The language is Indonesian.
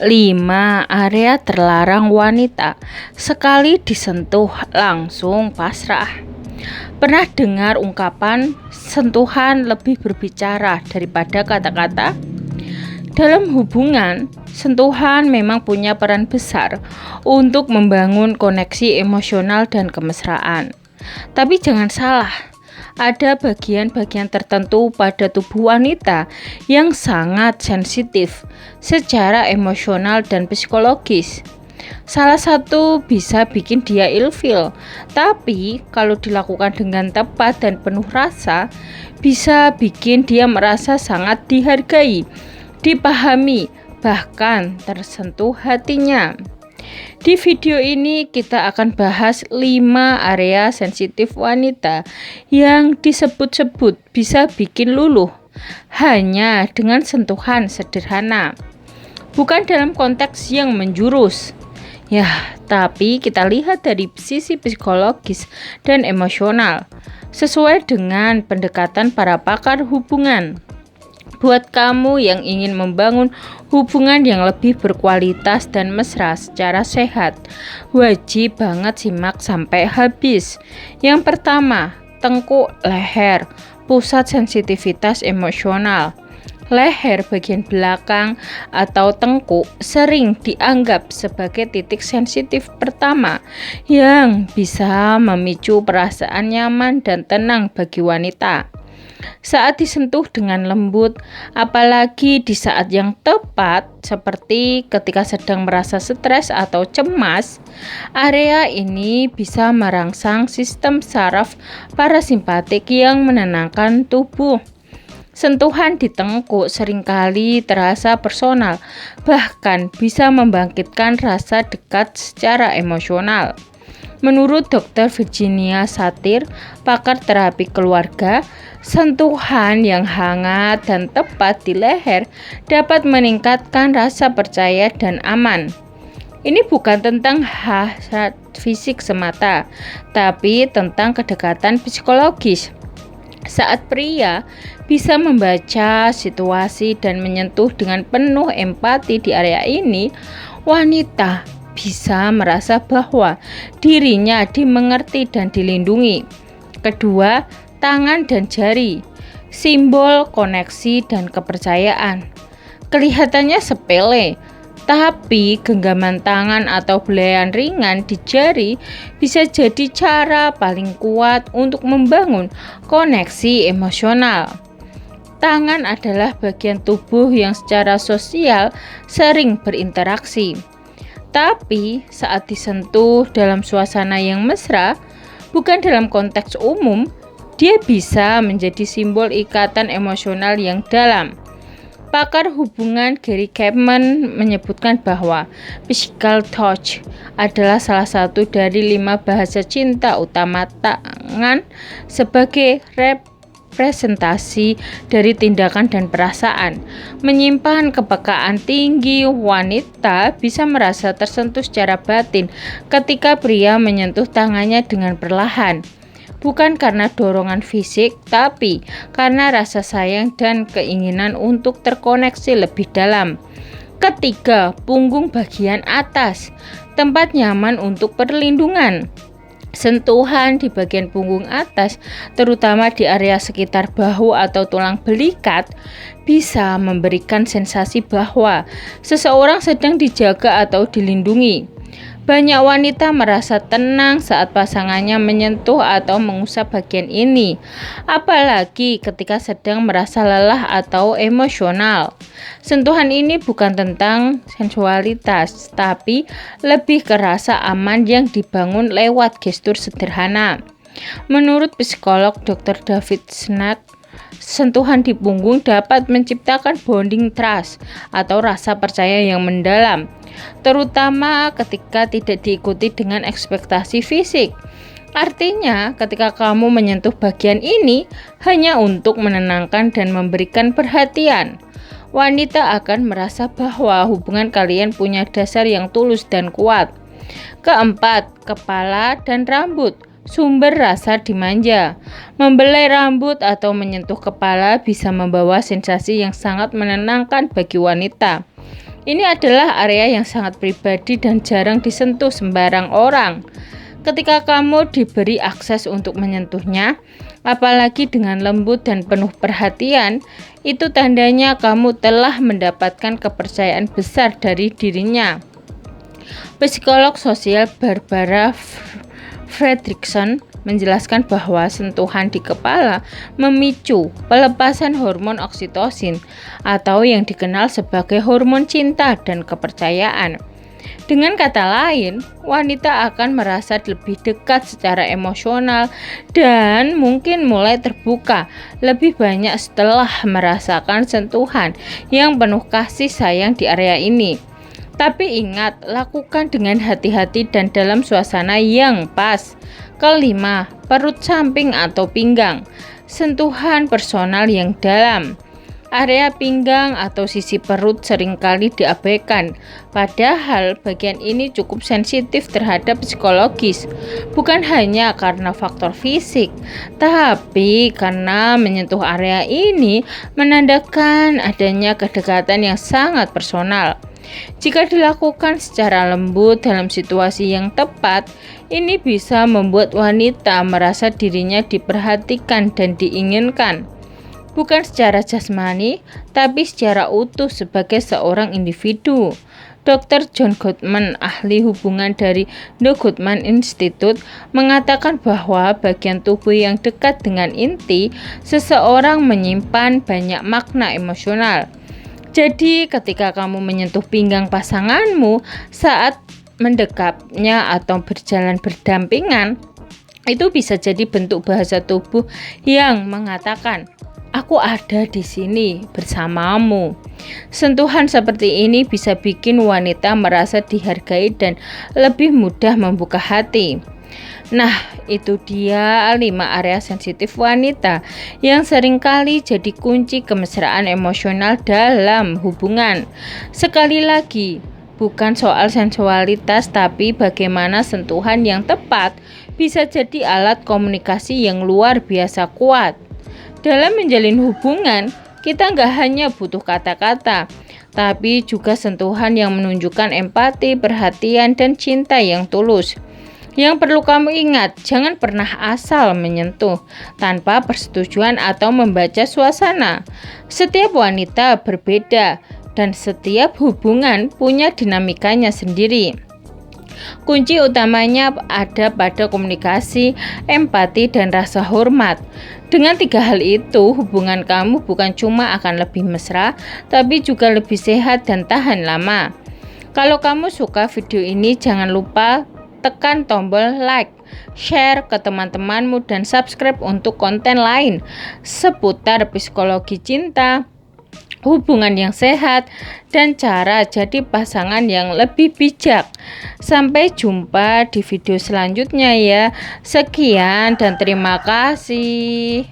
5. Area terlarang wanita. Sekali disentuh langsung pasrah. Pernah dengar ungkapan sentuhan lebih berbicara daripada kata-kata? Dalam hubungan, sentuhan memang punya peran besar untuk membangun koneksi emosional dan kemesraan. Tapi jangan salah, ada bagian-bagian tertentu pada tubuh wanita yang sangat sensitif secara emosional dan psikologis. Salah satu bisa bikin dia ilfil, tapi kalau dilakukan dengan tepat dan penuh rasa, bisa bikin dia merasa sangat dihargai, dipahami, bahkan tersentuh hatinya. Di video ini kita akan bahas 5 area sensitif wanita yang disebut-sebut bisa bikin luluh hanya dengan sentuhan sederhana. Bukan dalam konteks yang menjurus. Tapi kita lihat dari sisi psikologis dan emosional sesuai dengan pendekatan para pakar hubungan. Buat kamu yang ingin membangun hubungan yang lebih berkualitas dan mesra secara sehat, wajib banget simak sampai habis. Yang pertama, tengkuk leher, pusat sensitivitas emosional. Leher bagian belakang atau tengkuk sering dianggap sebagai titik sensitif pertama yang bisa memicu perasaan nyaman dan tenang bagi wanita. Saat disentuh dengan lembut, apalagi di saat yang tepat seperti ketika sedang merasa stres atau cemas, area ini bisa merangsang sistem saraf parasimpatik yang menenangkan tubuh. Sentuhan di tengkuk seringkali terasa personal, bahkan bisa membangkitkan rasa dekat secara emosional. Menurut Dr. Virginia Satir, pakar terapi keluarga, sentuhan yang hangat dan tepat di leher dapat meningkatkan rasa percaya dan aman. Ini bukan tentang hasrat fisik semata, tapi tentang kedekatan psikologis. Saat pria bisa membaca situasi dan menyentuh dengan penuh empati di area ini, wanita bisa merasa bahwa dirinya dimengerti dan dilindungi. Kedua, tangan dan jari, simbol koneksi dan kepercayaan. Kelihatannya sepele, tapi genggaman tangan atau belayan ringan di jari bisa jadi cara paling kuat untuk membangun koneksi emosional. Tangan adalah bagian tubuh yang secara sosial sering berinteraksi. Tapi saat disentuh dalam suasana yang mesra, bukan dalam konteks umum, dia bisa menjadi simbol ikatan emosional yang dalam. Pakar hubungan Gary Chapman menyebutkan bahwa physical touch adalah salah satu dari 5 bahasa cinta utama tangan sebagai representasi dari tindakan dan perasaan. Menyimpan kepekaan tinggi, wanita bisa merasa tersentuh secara batin ketika pria menyentuh tangannya dengan perlahan. Bukan karena dorongan fisik, tapi karena rasa sayang dan keinginan untuk terkoneksi lebih dalam. Ketiga, punggung bagian atas, tempat nyaman untuk perlindungan. Sentuhan di bagian punggung atas, terutama di area sekitar bahu atau tulang belikat, bisa memberikan sensasi bahwa seseorang sedang dijaga atau dilindungi. Banyak wanita merasa tenang saat pasangannya menyentuh atau mengusap bagian ini, apalagi ketika sedang merasa lelah atau emosional. Sentuhan ini bukan tentang sensualitas, tapi lebih ke rasa aman yang dibangun lewat gestur sederhana. Menurut psikolog Dr. David Snack, sentuhan di punggung dapat menciptakan bonding trust atau rasa percaya yang mendalam, terutama ketika tidak diikuti dengan ekspektasi fisik. Artinya, ketika kamu menyentuh bagian ini hanya untuk menenangkan dan memberikan perhatian, wanita akan merasa bahwa hubungan kalian punya dasar yang tulus dan kuat. Keempat, kepala dan rambut. Sumber rasa dimanja. Membelai rambut atau menyentuh kepala bisa membawa sensasi yang sangat menenangkan bagi wanita. Ini adalah area yang sangat pribadi dan jarang disentuh sembarang orang. Ketika kamu diberi akses untuk menyentuhnya, apalagi dengan lembut dan penuh perhatian, itu tandanya kamu telah mendapatkan kepercayaan besar dari dirinya. Psikolog sosial Barbara Fredrickson menjelaskan bahwa sentuhan di kepala memicu pelepasan hormon oksitosin atau yang dikenal sebagai hormon cinta dan kepercayaan. Dengan kata lain, wanita akan merasa lebih dekat secara emosional dan mungkin mulai terbuka lebih banyak setelah merasakan sentuhan yang penuh kasih sayang di area ini. Tapi ingat, lakukan dengan hati-hati dan dalam suasana yang pas. Kelima, perut samping atau pinggang. Sentuhan personal yang dalam. Area pinggang atau sisi perut seringkali diabaikan, padahal bagian ini cukup sensitif terhadap psikologis. Bukan hanya karena faktor fisik, tapi karena menyentuh area ini menandakan adanya kedekatan yang sangat personal. Jika dilakukan secara lembut dalam situasi yang tepat, ini bisa membuat wanita merasa dirinya diperhatikan dan diinginkan. Bukan secara jasmani, tapi secara utuh sebagai seorang individu. Dr. John Gottman, ahli hubungan dari The Gottman Institute, mengatakan bahwa bagian tubuh yang dekat dengan inti seseorang menyimpan banyak makna emosional. Jadi, ketika kamu menyentuh pinggang pasanganmu saat mendekapnya atau berjalan berdampingan, itu bisa jadi bentuk bahasa tubuh yang mengatakan, "Aku ada di sini bersamamu." Sentuhan seperti ini bisa bikin wanita merasa dihargai dan lebih mudah membuka hati. Nah, itu dia 5 area sensitif wanita yang seringkali jadi kunci kemesraan emosional dalam hubungan. Sekali lagi, bukan soal sensualitas, tapi bagaimana sentuhan yang tepat bisa jadi alat komunikasi yang luar biasa kuat. Dalam menjalin hubungan, kita nggak hanya butuh kata-kata, tapi juga sentuhan yang menunjukkan empati, perhatian, dan cinta yang tulus. Yang perlu kamu ingat, jangan pernah asal menyentuh tanpa persetujuan atau membaca suasana. Setiap wanita berbeda dan setiap hubungan punya dinamikanya sendiri. Kunci utamanya ada pada komunikasi, empati, dan rasa hormat. Dengan 3 hal itu, hubungan kamu bukan cuma akan lebih mesra, tapi juga lebih sehat dan tahan lama. Kalau kamu suka video ini, jangan lupa tekan tombol like, share ke teman-temanmu, dan subscribe untuk konten lain seputar psikologi cinta, hubungan yang sehat, dan cara jadi pasangan yang lebih bijak. Sampai jumpa di video selanjutnya ya. Sekian dan terima kasih.